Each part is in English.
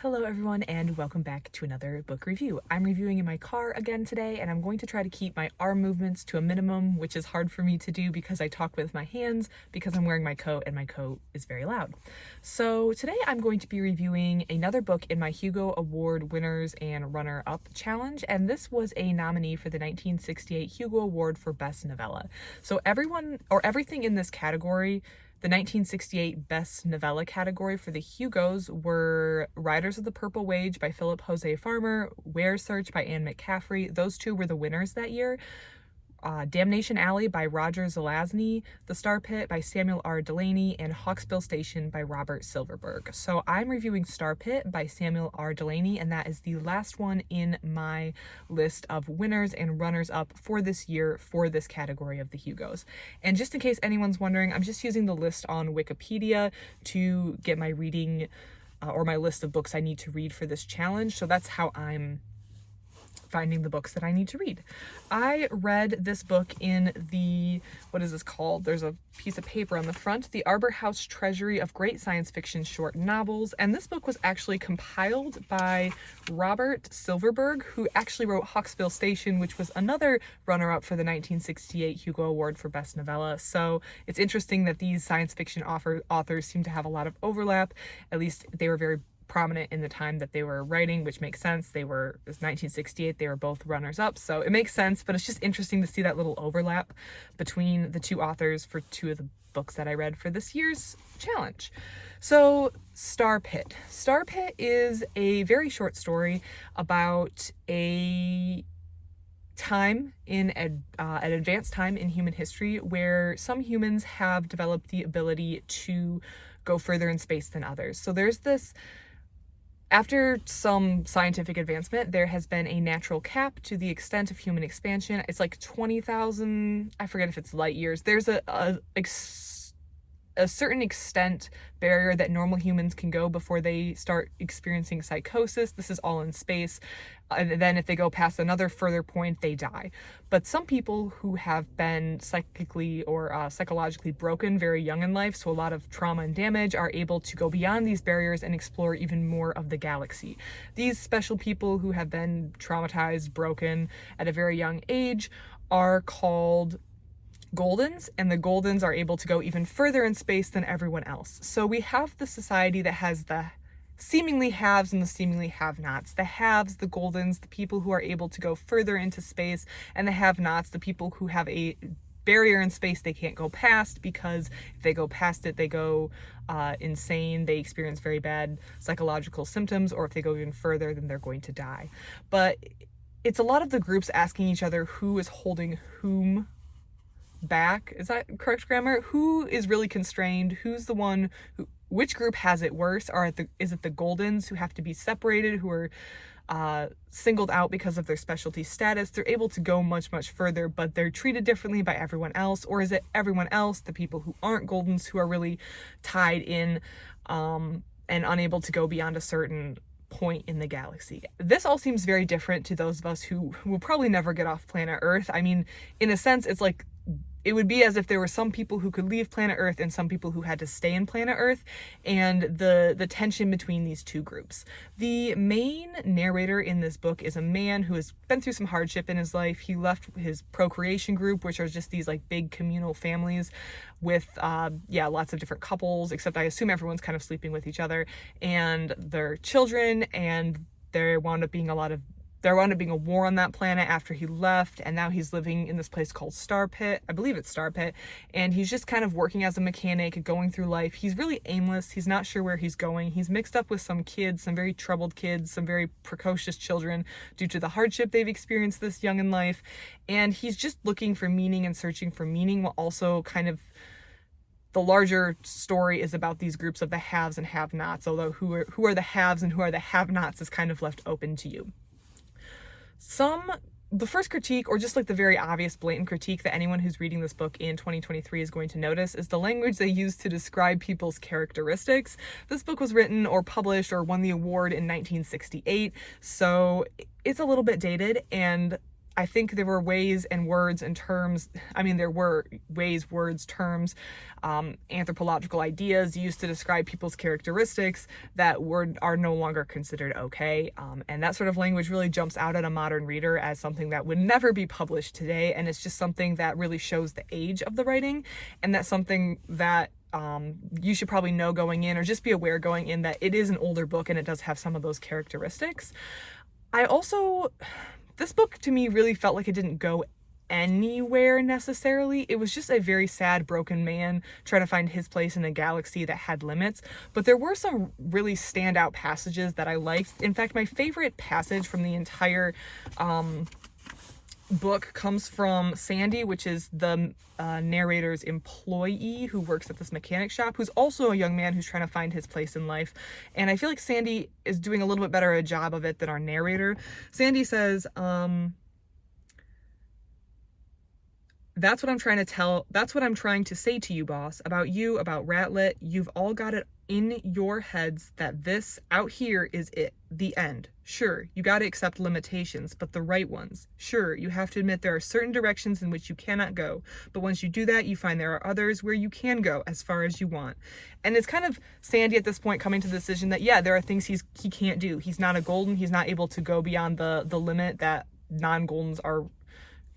Hello everyone and welcome back to another book review. I'm reviewing in my car again today and I'm going to try to keep my arm movements to a minimum, which is hard for me to do because I talk with my hands because I'm wearing my coat and my coat is very loud. So today I'm going to be reviewing another book in my Hugo Award winners and runner-up challenge, and this was a nominee for the 1968 Hugo Award for Best Novella. So everything in this category, the 1968 Best Novella category for the Hugos, were Riders of the Purple Wage by Philip Jose Farmer, Where Search by Anne McCaffrey. Those two were the winners that year. Damnation Alley by Roger Zelazny, The Star Pit by Samuel Delaney, and Hawksbill Station by Robert Silverberg. So I'm reviewing Star Pit by Samuel Delaney, and that is the last one in my list of winners and runners-up for this year for this category of the Hugos. And just in case anyone's wondering, I'm just using the list on Wikipedia to get my reading or my list of books I need to read for this challenge. So that's how I'm finding the books that I need to read. I read this book in the, what is this called? There's a piece of paper on the front, the Arbor House Treasury of Great Science Fiction Short Novels. And this book was actually compiled by Robert Silverberg, who actually wrote Hawksbill Station, which was another runner-up for the 1968 Hugo Award for Best Novella. So it's interesting that these science fiction authors seem to have a lot of overlap. At least they were very prominent in the time that they were writing, which makes sense. It was 1968, they were both runners-up, so it makes sense, but it's just interesting to see that little overlap between the two authors for two of the books that I read for this year's challenge. So Star Pit. Star Pit is a very short story about a time in an advanced time in human history where some humans have developed the ability to go further in space than others. So there's this, after some scientific advancement, there has been a natural cap to the extent of human expansion. It's like 20,000, I forget if it's light years. There's a certain extent barrier that normal humans can go before they start experiencing psychosis. This is all in space. And then if they go past another further point, they die. But some people who have been psychically or psychologically broken very young in life, so a lot of trauma and damage, are able to go beyond these barriers and explore even more of the galaxy. These special people who have been traumatized, broken at a very young age are called Goldens, and the Goldens are able to go even further in space than everyone else. So we have the society that has the seemingly haves and the seemingly have-nots. The haves, the Goldens, the people who are able to go further into space, and the have-nots, the people who have a barrier in space they can't go past, because if they go past it, they go insane, they experience very bad psychological symptoms, or if they go even further, then they're going to die. But it's a lot of the groups asking each other who is holding whom back. Is that correct grammar? Who is really constrained? Who's the one who, which group has it worse? Is it the Goldens who have to be separated, who are singled out because of their specialty status? They're able to go much, much further, but they're treated differently by everyone else. Or is it everyone else, the people who aren't Goldens, who are really tied in and unable to go beyond a certain point in the galaxy? This all seems very different to those of us who will probably never get off planet Earth. I mean, in a sense, it's like it would be as if there were some people who could leave planet Earth and some people who had to stay in planet Earth, and the tension between these two groups. The main narrator in this book is a man who has been through some hardship in his life. He left his procreation group, which are just these like big communal families with lots of different couples, except I assume everyone's kind of sleeping with each other, and their children, and there wound up being a war on that planet after he left, and now he's living in this place called Star Pit. I believe it's Star Pit, and he's just kind of working as a mechanic, going through life. He's really aimless. He's not sure where he's going. He's mixed up with some kids, some very troubled kids, some very precocious children due to the hardship they've experienced this young in life, and he's just looking for meaning and searching for meaning, while also kind of the larger story is about these groups of the haves and have-nots, although who are the haves and who are the have-nots is kind of left open to you. The first critique, or just like the very obvious blatant critique that anyone who's reading this book in 2023 is going to notice, is the language they use to describe people's characteristics. This book was written or published or won the award in 1968, so it's a little bit dated, and I think there were ways and words and terms, there were ways, words, terms, anthropological ideas used to describe people's characteristics that are no longer considered okay. And that sort of language really jumps out at a modern reader as something that would never be published today. And it's just something that really shows the age of the writing. And that's something that you should probably know going in, or just be aware going in, that it is an older book and it does have some of those characteristics. This book to me really felt like it didn't go anywhere necessarily. It was just a very sad, broken man trying to find his place in a galaxy that had limits. But there were some really standout passages that I liked. In fact, my favorite passage from the entire book comes from Sandy, which is the narrator's employee who works at this mechanic shop, who's also a young man who's trying to find his place in life. And I feel like Sandy is doing a little bit better a job of it than our narrator. Sandy says, that's what I'm trying to say to you, boss, about you, about Ratlet. You've all got it in your heads that this out here is it, the end. Sure, you got to accept limitations, but the right ones. Sure, you have to admit there are certain directions in which you cannot go, but once you do that, you find there are others where you can go as far as you want. And it's kind of Sandy at this point coming to the decision that, yeah, there are things he can't do. He's not a golden. He's not able to go beyond the limit that non-goldens are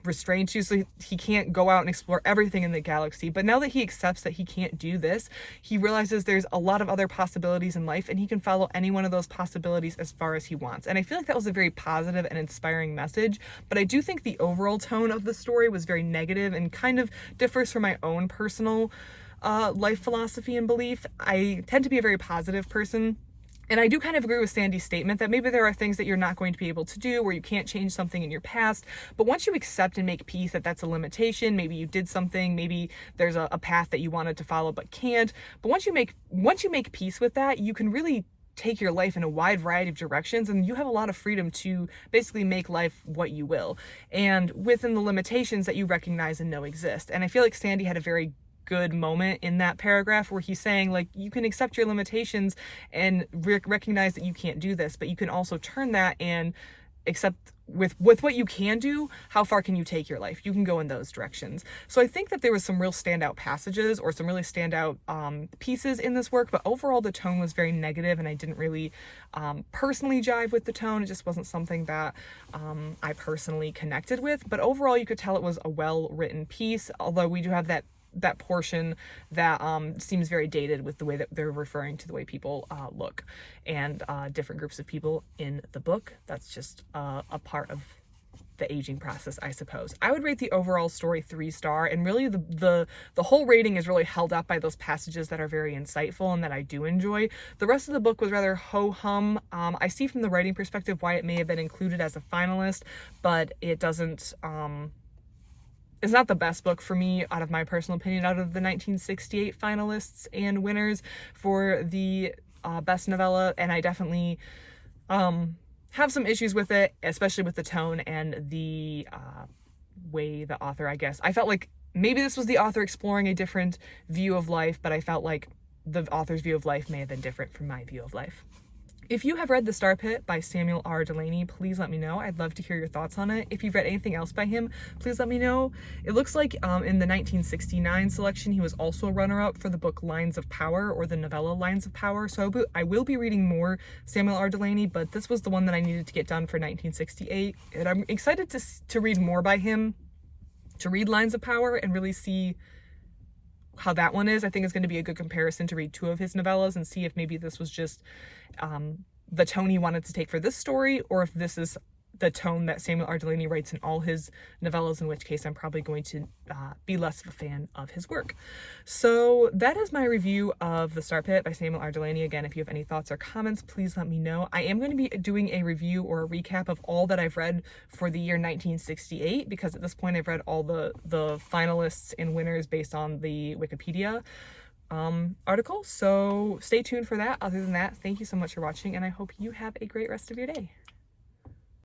restrained to, so he can't go out and explore everything in the galaxy. But now that he accepts that he can't do this, he realizes there's a lot of other possibilities in life, and he can follow any one of those possibilities as far as he wants. And I feel like that was a very positive and inspiring message, but I do think the overall tone of the story was very negative and kind of differs from my own personal life philosophy and belief. I tend to be a very positive person, and I do kind of agree with Sandy's statement that maybe there are things that you're not going to be able to do, where you can't change something in your past. But once you accept and make peace that that's a limitation, maybe you did something, maybe there's a path that you wanted to follow but can't. But once you make peace with that, you can really take your life in a wide variety of directions, and you have a lot of freedom to basically make life what you will, and within the limitations that you recognize and know exist. And I feel like Sandy had a very good moment in that paragraph where he's saying, like, you can accept your limitations and recognize that you can't do this, but you can also turn that and accept with what you can do, how far can you take your life? You can go in those directions. So I think that there was some real standout passages or some really standout pieces in this work, but overall the tone was very negative, and I didn't really personally jive with the tone. It just wasn't something that I personally connected with. But overall, you could tell it was a well-written piece, although we do have that portion that seems very dated with the way that they're referring to the way people look and different groups of people in the book. That's just a part of the aging process, I suppose. I would rate the overall story 3-star, and really the whole rating is really held up by those passages that are very insightful and that I do enjoy. The rest of the book was rather ho-hum. I see from the writing perspective why it may have been included as a finalist, but it doesn't it's not the best book for me, out of my personal opinion, out of the 1968 finalists and winners for the best novella. And I definitely have some issues with it, especially with the tone and the way the author, I guess. I felt like maybe this was the author exploring a different view of life, but I felt like the author's view of life may have been different from my view of life. If you have read The Star Pit by Samuel R. Delaney, please let me know. I'd love to hear your thoughts on it. If you've read anything else by him, please let me know. It looks like in the 1969 selection, he was also a runner-up for the book Lines of Power, or the novella Lines of Power. So I will be reading more Samuel R. Delaney, but this was the one that I needed to get done for 1968. And I'm excited to read more by him, to read Lines of Power and really see how that one is. I think it's going to be a good comparison to read 2 of his novellas and see if maybe this was just the tone he wanted to take for this story, or if this is the tone that Samuel R. Delaney writes in all his novellas, in which case I'm probably going to be less of a fan of his work. So that is my review of The Star Pit by Samuel R. Delaney. Again, if you have any thoughts or comments, please let me know. I am going to be doing a review or a recap of all that I've read for the year 1968, because at this point I've read all the finalists and winners based on the Wikipedia article. So stay tuned for that. Other than that, thank you so much for watching, and I hope you have a great rest of your day.